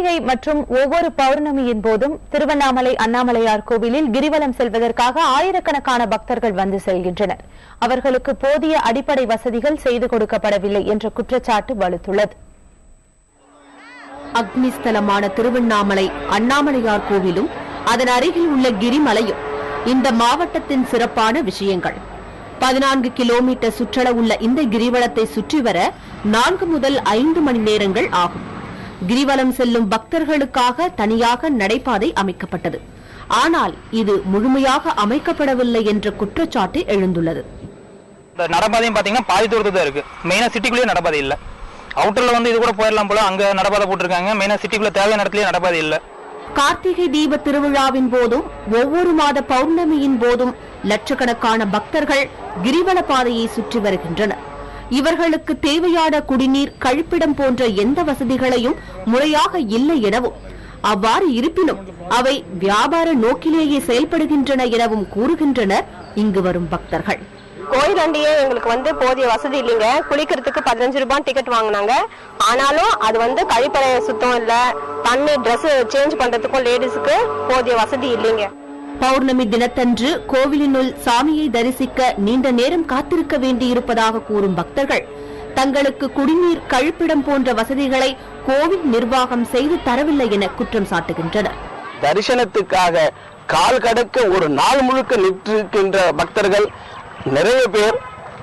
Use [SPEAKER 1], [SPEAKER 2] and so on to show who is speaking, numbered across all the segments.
[SPEAKER 1] கார்த்திகை மற்றும் ஒவ்வொரு பௌர்ணமியின் போதும் திருவண்ணாமலை அண்ணாமலையார் கோவிலில் கிரிவலம் செல்வதற்காக ஆயிரக்கணக்கான பக்தர்கள் வந்து செல்கின்றனர். அவர்களுக்கு போதிய அடிப்படை வசதிகள் செய்து கொடுக்கப்படவில்லை என்ற குற்றச்சாட்டு வலுத்துள்ளது.
[SPEAKER 2] அக்னிஸ்தலமான திருவண்ணாமலை அண்ணாமலையார் கோவிலும் அதன் அருகில் உள்ள கிரிமலையும் இந்த மாவட்டத்தின் சிறப்பான விஷயங்கள். 14 கிலோமீட்டர் சுற்றளவுள்ள இந்த கிரிவலத்தை சுற்றி வர 4 முதல் 5 மணி நேரங்கள் ஆகும். கிரிவலம் செல்லும் பக்தர்களுக்காக தனியாக நடைபாதை அமைக்கப்பட்டது. ஆனால் இது முழுமையாக அமைக்கப்படவில்லை என்ற குற்றச்சாட்டு எழுந்துள்ளது.
[SPEAKER 3] நடப்பாதையும் பாத்தீங்கன்னா பாதி தூரத்து தான் இருக்கு. மெயினா சிட்டிக்குள்ளேயே நடப்பாதை இல்ல. அவுட்டர்ல வந்து இது கூட போயிடலாம் போல, அங்க நடப்பாதை போட்டிருக்காங்க. மெயினா சிட்டிக்குள்ள தேவையான இடத்துலயே நடப்பாதை இல்ல.
[SPEAKER 2] கார்த்திகை தீப திருவிழாவின் போதும் ஒவ்வொரு மாத பௌர்ணமியின் போதும் லட்சக்கணக்கான பக்தர்கள் கிரிவல பாதையை சுற்றி வருகின்றனர். இவர்களுக்கு தேவையான குடிநீர், கழிப்பிடம் போன்ற எந்த வசதிகளையும் முறையாக இல்லை எனவும், அவ்வாறு இருப்பினும் அவை வியாபார நோக்கிலேயே செயல்படுகின்றன எனவும் கூறுகின்றனர் இங்கு வரும் பக்தர்கள்.
[SPEAKER 4] கோயிலாண்டியே எங்களுக்கு வந்து போதிய வசதி இல்லைங்க. குளிக்கிறதுக்கு 15 ரூபாய் டிக்கெட் வாங்கினாங்க. ஆனாலும் அது வந்து கழிப்பறை சுத்தம் இல்ல, தண்ணி ட்ரெஸ் சேஞ்ச் பண்றதுக்கும் லேடிஸுக்கு போதிய வசதி இல்லைங்க.
[SPEAKER 2] பௌர்ணமி தினத்தன்று கோவிலினுள் சாமியை தரிசிக்க நீண்ட நேரம் காத்திருக்க வேண்டியிருப்பதாக கூறும் பக்தர்கள் தங்களுக்கு குடிநீர், கழிப்பிடம் போன்ற வசதிகளை கோவில் நிர்வாகம் செய்து தரவில்லை என குற்றம் சாட்டுகின்றனர்.
[SPEAKER 5] தரிசனத்துக்காக கால் கடக்க ஒரு நாள் முழுக்க நின்றிருக்கின்ற பக்தர்கள் நிறைய பேர்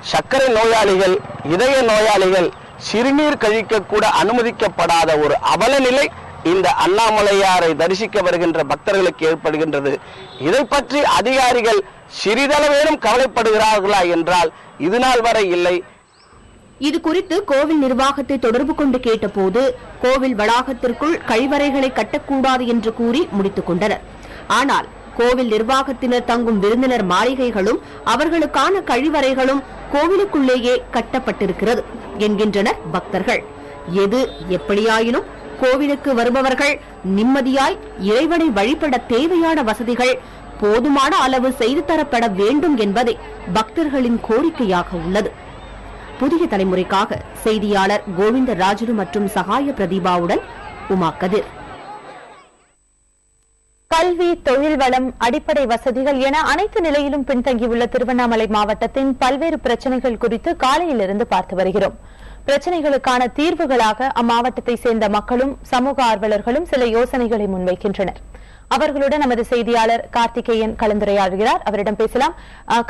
[SPEAKER 5] சர்க்கரை நோயாளிகள், இதய நோயாளிகள், சிறுநீர் கழிக்க கூட அனுமதிக்கப்படாத ஒரு அவல நிலை இந்த அண்ணாமலையாரை தரிசிக்க வருகின்ற பக்தர்களுக்கு ஏற்படுகின்றது. இதை பற்றி அதிகாரிகள் சிறிதளவேனும் கவலைப்படுகிறார்களா என்றால் இது நாள் வரை இல்லை.
[SPEAKER 2] இது குறித்து கோவில் நிர்வாகத்தை தொடர்பு கொண்டு கேட்டபோது கோவில் வளாகத்திற்குள் கழிவறைகளை கட்டக்கூடாது என்று கூறி முடித்துக் கொண்டனர். ஆனால் கோவில் நிர்வாகத்தினர் தங்கும் விருந்தினர் மாளிகைகளும் அவர்களுக்கான கழிவறைகளும் கோவிலுக்குள்ளேயே கட்டப்பட்டிருக்கிறது என்கின்றனர் பக்தர்கள். எது எப்படியாயினும் கோவிலுக்கு வருபவர்கள் நிம்மதியாய் இறைவனை வழிபட தேவையான வசதிகள் போதுமான அளவு செய்து தரப்பட வேண்டும் என்பதே பக்தர்களின் கோரிக்கையாக உள்ளது. புதிய தலைமுறைக்காக செய்தியாளர் கோவிந்தராஜு மற்றும் சகாய பிரதீபாவுடன் உமா கதிர்.
[SPEAKER 1] கல்வி, தொழில் வளம், அடிப்படை வசதிகள் என அனைத்து நிலையிலும் பின்தங்கியுள்ள திருவண்ணாமலை மாவட்டத்தின் பல்வேறு பிரச்சனைகள் குறித்து காலையிலிருந்து பார்த்து வருகிறோம். பிரச்சனைகளுக்கான தீர்வுகளாக அம்மாவட்டத்தை சேர்ந்த மக்களும் சமூக ஆர்வலர்களும் சில யோசனைகளை முன்வைக்கின்றனர். அவர்களுடன் நமது செய்தியாளர் கார்த்திகேயன் கலந்துரையாடுகிறார். அவரிடம் பேசலாம்.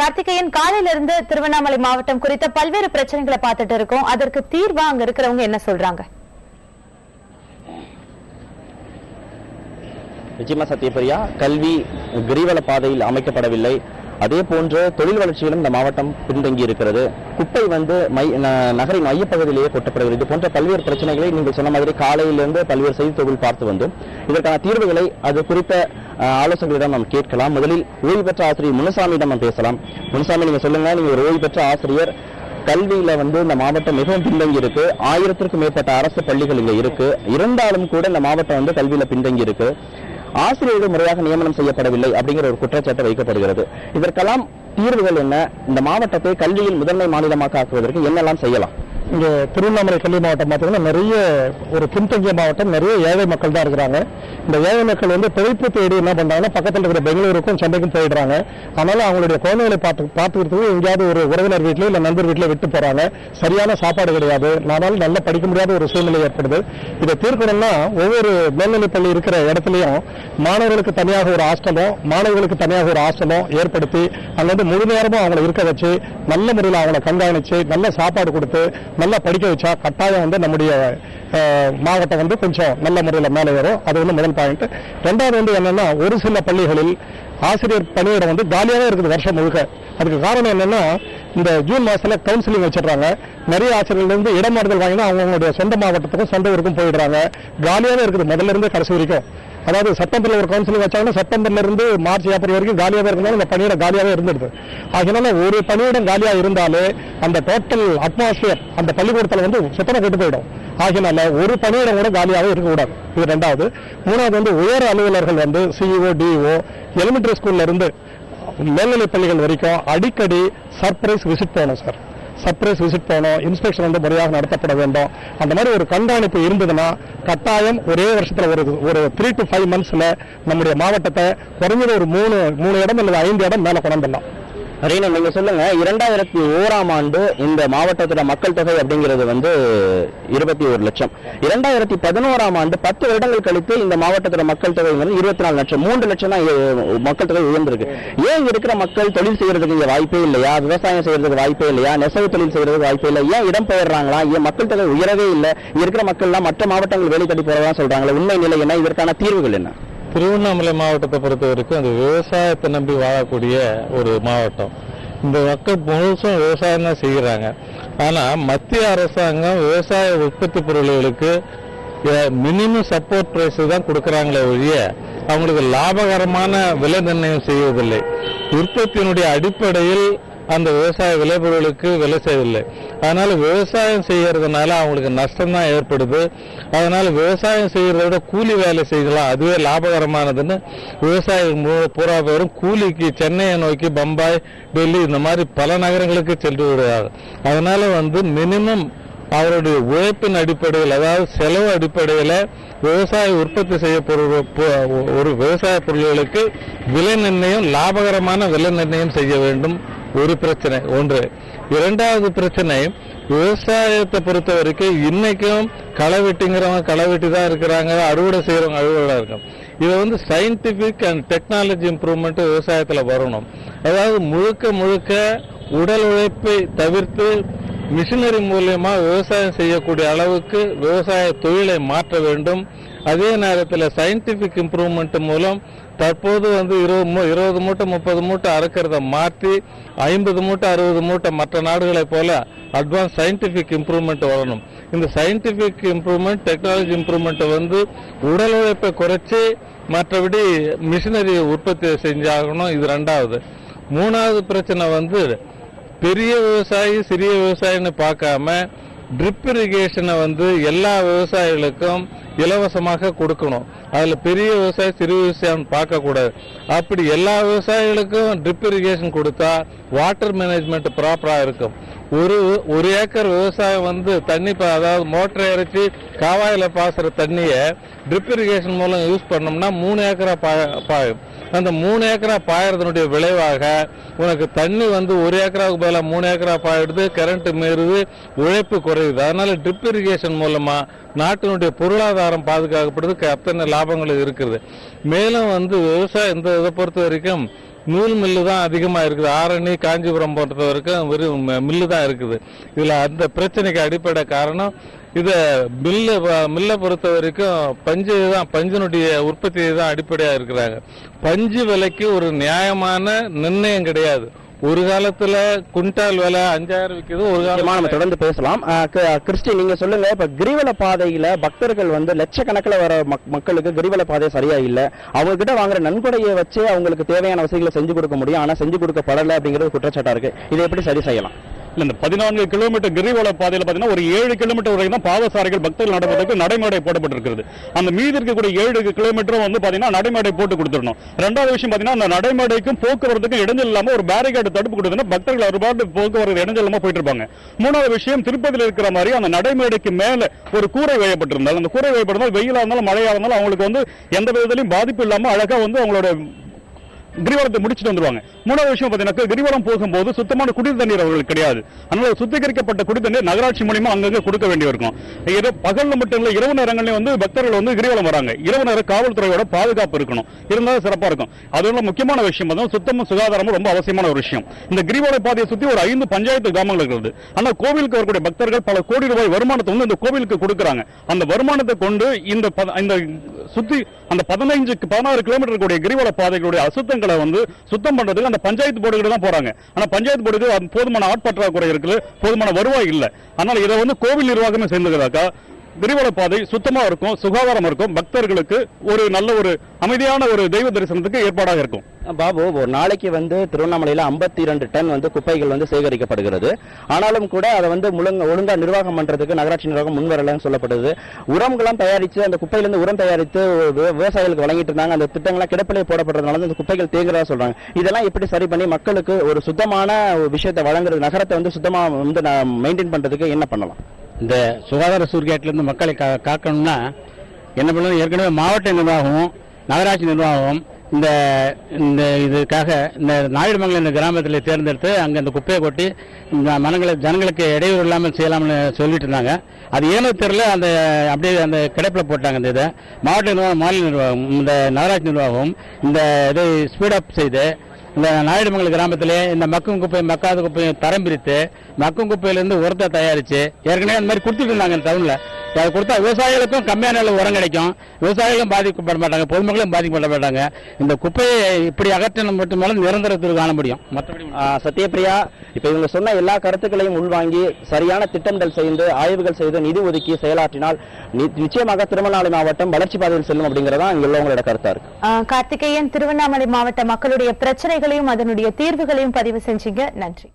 [SPEAKER 1] கார்த்திகேயன், காலையிலிருந்து திருவண்ணாமலை மாவட்டம் குறித்த பல்வேறு பிரச்சனைகளை பார்த்துட்டு இருக்கோம். அதற்கு தீர்வா அங்க இருக்கிறவங்க என்ன சொல்றாங்க?
[SPEAKER 6] நிச்சயமா சத்யபிரியா, கல்வி கிரிவல பாதையில் அமைக்கப்படவில்லை. அதே போன்று தொழில் வளர்ச்சியிலும் இந்த மாவட்டம் பின்தங்கி இருக்கிறது. குப்பை நகரின் மையப்பகுதியிலேயே கொட்டப்படுகிறது. இது போன்ற பல்வேறு பிரச்சனைகளை நீங்கள் சொன்ன மாதிரி காலையிலிருந்து பல்வேறு செய்தி தொகுதியில் பார்த்து வந்தோம். இதற்கான தீர்வுகளை அது குறித்த ஆலோசனைகளிடம் நாம் கேட்கலாம். முதலில் ஓய்வு பெற்ற ஆசிரியர் முனுசாமியிடம் நாம் பேசலாம். முனுசாமி, நீங்க சொல்லுங்க, நீங்க ஒரு ஓய்வு பெற்ற ஆசிரியர், கல்வியில இந்த மாவட்டம் மிகவும் பின்தங்கி இருக்கு. 1000க்கும் மேற்பட்ட அரசு பள்ளிகள் இங்க இருக்கு. இருந்தாலும் கூட இந்த மாவட்டம் கல்வியில பின்தங்கி இருக்கு. ஆசிரியர்கள் முறையாக நியமனம் செய்யப்படவில்லை அப்படிங்கிற ஒரு குற்றச்சாட்டு வைக்கப்படுகிறது. இதற்கெல்லாம் தீர்வுகள் என்ன? இந்த மாவட்டத்தை கல்வியில் முதன்மை மாநிலமாக ஆக்குவதற்கு என்னெல்லாம் செய்யலாம்?
[SPEAKER 7] இங்க திருவண்ணாமலை கல்வி மாவட்டம் பார்த்தீங்கன்னா நிறைய ஒரு பின்தங்கிய மாவட்டம், நிறைய ஏழை மக்கள் தான் இருக்கிறாங்க. இந்த ஏழை மக்கள் பிழைப்பு தேடி என்ன பண்றாங்கன்னா பக்கத்தில் இருக்கிற பெங்களூருக்கும் சென்னைக்கும் போயிடுறாங்க. அதனால அவங்களுடைய குழந்தைகளை பார்த்துக்கிறதுக்கு எங்கேயாவது ஒரு உறவினர் வீட்டிலோ இல்லை நண்பர் வீட்டிலோ விட்டு போறாங்க. சரியான சாப்பாடு கிடையாது. அதனால நல்லா படிக்க முடியாத ஒரு சூழ்நிலை ஏற்படுது. இதை தீர்க்கணும்னா ஒவ்வொரு மேல்நிலைப் பள்ளி இருக்கிற இடத்துலையும் மாணவர்களுக்கு தனியாக ஒரு ஹாஸ்டலும் மாணவர்களுக்கு தனியாக ஒரு ஹாஸ்டலும் ஏற்படுத்தி அங்க முழு நேரமும் அவங்களை இருக்க வச்சு நல்ல முறையில் அவங்களை கண்காணிச்சு நல்ல சாப்பாடு கொடுத்து நல்லா படிக்க வச்சா கட்டாயம் நம்முடைய மாவட்டம் கொஞ்சம் நல்ல முறையில் மேலே வரும். அது முதல் பாயிண்ட். ரெண்டாவது என்னன்னா, ஒரு சில பள்ளிகளில் ஆசிரியர் பணியிடம் காலியாவே இருக்குது வருஷம் முழுக்க. அதுக்கு காரணம் என்னன்னா, இந்த ஜூன் மாசத்துல கவுன்சிலிங் வச்சிடறாங்க. நிறைய ஆசிரியர்கள் இடமாறுதல் வாங்கினா அவங்களுடைய சொந்த மாவட்டத்துக்கும் சொந்த ஊருக்கும் போயிடுறாங்க. காலியாவே இருக்குது முதல்ல இருந்து கடைசி வரைக்கும். அதாவது செப்டம்பர்ல ஒரு கவுன்சிலிங் வச்சாங்கன்னா செப்டம்பர்ல இருந்து மார்ச், ஏப்ரல் வரைக்கும் காலியாவே இருந்தாலும் இந்த பணியிடம் காலியாவே இருந்துடுது. அதனால ஒரு பணியிடம் காலியா இருந்தாலே அந்த டோட்டல் அட்மாஸ்பியர் அந்த பள்ளிக்கூடத்துல சுத்தமா கெட்டு போயிடும். ஆகினால ஒரு பணியிடம் கூட காலியாவே இருக்கக்கூடாது. இது ரெண்டாவது. மூணாவது உயர் அலுவலர்கள் சிஇஓ, டிஇஓ, எலிமெண்டரி ஸ்கூல்ல இருந்து மேல்நிலை பள்ளிகள் வரைக்கும் அடிக்கடி சர்ப்ரைஸ் விசிட் போகணும் சார். சர்ப்ரைஸ் விசிட் போகணும், இன்ஸ்பெக்ஷன் வந்து முறையாக நடத்தப்பட வேண்டும். அந்த மாதிரி ஒரு கண்காணிப்பு இருந்ததுன்னா கட்டாயம் ஒரே வருஷத்துல ஒரு 3 to 5 monthsல நம்முடைய மாவட்டத்தை குறைஞ்சது ஒரு 3 இடம் அல்லது 5 இடம் மேல கொண்டாந்துடலாம்.
[SPEAKER 6] ரீனா, நீங்க சொல்லுங்க, 2001ஆம் ஆண்டு இந்த மாவட்டத்தோட மக்கள் தொகை அப்படிங்கிறது வந்து 21 லட்சம். 2011ஆம் ஆண்டு 10 வருடங்கள் கழித்து இந்த மாவட்டத்தோட மக்கள் தொகை வந்து 24 லட்சம், 3 லட்சம் தான் மக்கள் தொகை உயர்ந்திருக்கு. ஏன் இருக்கிற மக்கள் தொழில் செய்யறதுக்கு இங்க வாய்ப்பே இல்லையா? விவசாயம் செய்யறதுக்கு வாய்ப்பே இல்லையா? நெசவு தொழில் செய்யறதுக்கு வாய்ப்பே இல்லை? ஏன் இடம் பெயர்றாங்களா? ஏன் மக்கள் தொகை உயரவே இல்லை? இருக்கிற மக்கள் எல்லாம் மற்ற மாவட்டங்கள் வேலை தேடி போறதா சொல்றாங்களா? உண்மை நிலை என்ன? இதற்கான தீர்வுகள் என்ன?
[SPEAKER 8] திருவண்ணாமலை மாவட்டத்தை பொறுத்த வரைக்கும் அது விவசாயத்தை நம்பி வாழக்கூடிய ஒரு மாவட்டம். இந்த மக்கள் முழுசும் விவசாயம் தான் செய்கிறாங்க. ஆனால் மத்திய அரசாங்கம் விவசாய உற்பத்தி பொருள்களுக்கு மினிமம் சப்போர்ட் பிரைஸ் தான் கொடுக்குறாங்களே ஒழிய அவங்களுக்கு லாபகரமான விலை நிர்ணயம் செய்வதில்லை. உற்பத்தியினுடைய அடிப்படையில் அந்த விவசாய விளைபொருளுக்கு விலை செய்யவில்லை. அதனால விவசாயம் செய்யறதுனால அவங்களுக்கு நஷ்டம் தான் ஏற்படுது. அதனால விவசாயம் செய்யறத விட கூலி வேலை செய்யலாம், அதுவே லாபகரமானதுன்னு விவசாயிகள் பூரா பேரும் கூலிக்கு சென்னையை நோக்கி பம்பாய், டெல்லி இந்த மாதிரி பல நகரங்களுக்கு சென்று விடுவாங்க. அதனால வந்து மினிமம் அவருடைய உழைப்பின் அடிப்படையில், அதாவது செலவு அடிப்படையில் விவசாய உற்பத்தி செய்யப்படும் ஒரு விவசாய பொருள்களுக்கு விலை நிர்ணயம், லாபகரமான விலை நிர்ணயம் செய்ய வேண்டும். ஒரு பிரச்சனை ஒன்று. இரண்டாவது பிரச்சனை, விவசாயத்தை பொறுத்த வரைக்கும் இன்னைக்கும் களை வெட்டிங்கிறவங்க களை வெட்டி தான் இருக்கிறாங்க, அறுவடை செய்யறவங்க அறுவடை இருக்காங்க. இதை வந்து சயின்டிபிக் அண்ட் டெக்னாலஜி இம்ப்ரூவ்மெண்ட் விவசாயத்தில் வரணும். அதாவது முழுக்க உடல் உழைப்பை தவிர்த்து மிஷினரி மூலியமா விவசாயம் செய்யக்கூடிய அளவுக்கு விவசாய தொழிலை மாற்ற வேண்டும். அதே நேரத்தில் சயின்டிபிக் இம்ப்ரூவ்மெண்ட் மூலம் தற்போது வந்து 20 மூட்டை 30 மூட்டை அறுக்கிறத மாற்றி 50 மூட்டை 60 மூட்டை மற்ற நாடுகளை போல அட்வான்ஸ் சயின்டிபிக் இம்ப்ரூவ்மெண்ட் வரணும். இந்த சயின்டிபிக் இம்ப்ரூவ்மெண்ட், டெக்னாலஜி இம்ப்ரூவ்மெண்ட் வந்து உடல் உழைப்பை குறைச்சி மற்றபடி மிஷினரி உற்பத்தி செஞ்சாகணும். இது ரெண்டாவது. மூணாவது பிரச்சனை வந்து பெரிய விவசாயி சிறிய விவசாயின்னு பார்க்காம ட்ரிப் இரிகேஷனை வந்து எல்லா விவசாயிகளுக்கும் இலவசமாக கொடுக்கணும். அதுல பெரிய விவசாயி சிறிய விவசாயம் பார்க்க கூடாது. அப்படி எல்லா விவசாயிகளுக்கும் ட்ரிப் இரிகேஷன் கொடுத்தா வாட்டர் மேனேஜ்மெண்ட் ப்ராப்பரா இருக்கும். ஒரு ஏக்கர் விவசாயம் வந்து தண்ணி, அதாவது மோட்டரை இறைச்சி காவாயில பாசுற தண்ணியை ட்ரிப் இரிகேஷன் மூலம் யூஸ் பண்ணோம்னா 3 ஏக்கரா பாயும். அந்த 3 ஏக்கரா பாயறதனுடைய விளைவாக உனக்கு தண்ணி வந்து 1 ஏக்கராவுக்கு பதிலாக 3 ஏக்கரா பாயிடுது, கரண்ட் மீறுது, உழைப்பு குறையுது. அதனால ட்ரிப் இரிகேஷன் மூலமா நாட்டினுடைய பொருளாதாரம் பாதுகாக்கப்படுது, அத்தனை லாபங்கள் இருக்குது. மேலும் வந்து விவசாயம் இந்த இதை பொறுத்த வரைக்கும் நூல் மில்லு தான் அதிகமா இருக்குது. ஆரணி, காஞ்சிபுரம் பொறுத்த வரைக்கும் வெறும் மில்லு தான் இருக்குது. இதுல அந்த பிரச்சனைக்கு அடிப்படை காரணம் இத மில்லை பொறுத்த வரைக்கும் பஞ்சினுடைய உற்பத்தியை தான் அடிப்படையா இருக்கிறாங்க. பஞ்சு விலைக்கு ஒரு நியாயமான நிர்ணயம் கிடையாது. ஒரு காலத்துல குண்டால் விலை 5000 விற்குது, ஒரு காலமா.
[SPEAKER 6] நம்ம தொடர்ந்து பேசலாம். கிறிஸ்டி, நீங்க சொல்லுங்க, இப்ப கிரிவல பாதையில பக்தர்கள் வந்து லட்சக்கணக்கில் வர மக்களுக்கு கிரிவல பாதை சரியா இல்ல, அவங்க கிட்ட வாங்குற நன்கொடையை வச்சு அவங்களுக்கு தேவையான வசதிகளை செஞ்சு கொடுக்க முடியும், ஆனா செஞ்சு கொடுக்கப்படல அப்படிங்கிறது குற்றச்சாட்டா இருக்கு. இதை எப்படி சரி செய்யலாம்?
[SPEAKER 9] இந்த 14 கிலோமீட்டர் கிரிவல பாதையில பாத்தீங்கன்னா ஒரு 7 கிலோமீட்டர் வரைக்கும் தான் பாதசாரிகள் பக்தர்கள் நடப்பதற்கு நடைமேடை போடப்பட்டிருக்கிறது. அந்த மீதி இருக்கக்கூடிய 7 கிலோமீட்டரும் வந்து பாத்தீங்கன்னா நடைமேடை போட்டு கொடுத்துடணும். ரெண்டாவது விஷயம் பாத்தீங்கன்னா அந்த நடைமேடைக்கும் போக்குவரத்துக்கும் இடைஞ்சல் இல்லாம ஒரு பேரிகேட் தடுப்பு கொடுத்தா பக்தர்கள் ஒருபாடு போக்குவரத்து இடைஞ்சல் இல்லாம போயிட்டு இருப்பாங்க. மூணாவது விஷயம், திருப்பதியில் இருக்கிற மாதிரி அந்த நடைமேடைக்கு மேல ஒரு கூரை வேயப்பட்டிருந்தால், அந்த கூரை வேயப்பட்டிருந்தால் வெயிலா இருந்தாலும் மழையா இருந்தாலும் அவங்களுக்கு வந்து எந்த விதத்திலையும் பாதிப்பு இல்லாம அழகா வந்து அவங்களோட கிரிவலத்தை முடிச்சுட்டு வந்துருவாங்க. மூணாவது விஷயம் பாத்தீங்கன்னா, கிரிவலம் போகும்போது சுத்தமான குடி தண்ணீர் அவர்களுக்கு கிடையாது. அதனால சுத்திகரிக்கப்பட்ட குடி தண்ணீர் நகராட்சி மூலமா அங்கங்க கொடுக்க வேண்டியிருக்கும். பகல்ல மட்டும் இல்ல, இரவு நேரங்களில் வந்து பக்தர்கள் வந்து கிரிவலம் வராங்க. இரவு நேரம் காவல்துறையோட பாதுகாப்பு இருக்கணும், இருந்தாலும் சிறப்பா இருக்கும். அதோட முக்கியமான விஷயம் வந்து சுத்தமும் சுகாதாரமும் ரொம்ப அவசியமான ஒரு விஷயம். இந்த கிரிவல பாதையை சுத்தி ஒரு 5 பஞ்சாயத்து கிராமங்கள் இருக்கிறது. ஆனா கோவிலுக்கு வரக்கூடிய பக்தர்கள் பல கோடி ரூபாய் வருமானத்தை வந்து இந்த கோவிலுக்கு கொடுக்கறாங்க. அந்த வருமானத்தை கொண்டு இந்த சுத்தி அந்த 16 கிலோமீட்டர் கூடிய கிரிவல பாதைகளுடைய அசுத்தங்களை வந்து சுத்தம் பண்றதுக்கு அந்த பஞ்சாயத்து போர்டுகள் தான் போறாங்க. ஆனா பஞ்சாயத்து போர்டுக்கு போதுமான ஆட்பற்றாக்குறை இருக்குது, போதுமான வருவாய் இல்ல. அதனால இதை வந்து கோவில் நிர்வாகமே சேர்ந்துக்கிறாக்கா கிரிவல பாதை சுத்தமா இருக்கும், சுகாதாரம் இருக்கும், பக்தர்களுக்கு ஒரு நல்ல ஒரு அமைதியான ஒரு தெய்வ தரிசனத்துக்கு ஏற்பாடாக இருக்கும்.
[SPEAKER 6] பாபு, ஒரு நாளைக்கு வந்து திருவண்ணாமலையில 52 டன் வந்து குப்பைகள் வந்து சேகரிக்கப்படுகிறது. ஆனாலும் கூட அதை வந்து ஒழுங்கா நிர்வாகம் பண்றதுக்கு நகராட்சி நிர்வாகம் முன்வரலன்னு சொல்லப்படுது. உரம்களாம் தயாரித்து அந்த குப்பையிலிருந்து உரம் தயாரித்து விவசாயிகளுக்கு வழங்கிட்டு இருந்தாங்க. அந்த திட்டங்கள்லாம் கிடப்பிலே போடப்படுறதுனால அந்த குப்பைகள் தேங்குறதா சொல்றாங்க. இதெல்லாம் எப்படி சரி பண்ணி மக்களுக்கு ஒரு சுத்தமான விஷயத்தை வழங்குறது, நகரத்தை வந்து சுத்தமா வந்து மெயின்டைன் பண்றதுக்கு என்ன பண்ணலாம்?
[SPEAKER 10] இந்த சுகாதார சூர்கேட்டிலிருந்து மக்களை காக்கணும்னா என்ன பண்ணணும்? ஏற்கனவே மாவட்ட நிர்வாகமும் நகராட்சி நிர்வாகமும் இந்த இந்த இதுக்காக இந்த நாயுடுமங்கலம் இந்த கிராமத்தில் தேர்ந்தெடுத்து அங்கே அந்த குப்பையை கொட்டி ஜனங்களுக்கு இடையூறு இல்லாமல் செய்யலாம்னு சொல்லிட்டு இருந்தாங்க. அது ஏனோ தெரியல, அந்த அப்படியே அந்த கிடப்பில் போட்டாங்க. இந்த இதை மாவட்ட நிர்வாகம், மாநில நிர்வாகம், இந்த நகராட்சி நிர்வாகம் இந்த இதை ஸ்பீடப் செய்து இந்த நாயுடுமங்கலம் கிராமத்திலே இந்த மக்கும் குப்பை மக்காத குப்பையை தரம் பிரித்து மக்கும் குப்பையிலிருந்து உரத்தை தயாரித்து ஏற்கனவே அந்த மாதிரி கொடுத்துட்டு இருந்தாங்க டவுனில். அதை கொடுத்தா விவசாயிகளுக்கும் கம்மியான உரம் கிடைக்கும், விவசாயிகளும் பாதிக்கப்பட மாட்டாங்க, பொதுமக்களும் பாதிக்கப்பட மாட்டாங்க. இந்த குப்பையை இப்படி அகற்றணும் மட்டும் நிரந்தரத்தில் காண முடியும். மற்றபடி
[SPEAKER 6] சத்யபிரியா, இப்ப இவங்க சொன்ன எல்லா கருத்துக்களையும் உள்வாங்கி சரியான திட்டமிடல் செய்து ஆய்வுகள் செய்து நிதி ஒதுக்கி செயலாற்றினால் நிச்சயமாக திருவண்ணாமலை மாவட்டம் வளர்ச்சி பாதையில் செல்லும் அப்படிங்கறதா இங்க உள்ளவங்களோட கருத்தா இருக்கு.
[SPEAKER 1] கார்த்திகேயன், திருவண்ணாமலை மாவட்ட மக்களுடைய பிரச்சனைகளையும் அதனுடைய தீர்வுகளையும் பதிவு செஞ்சீங்க. நன்றி.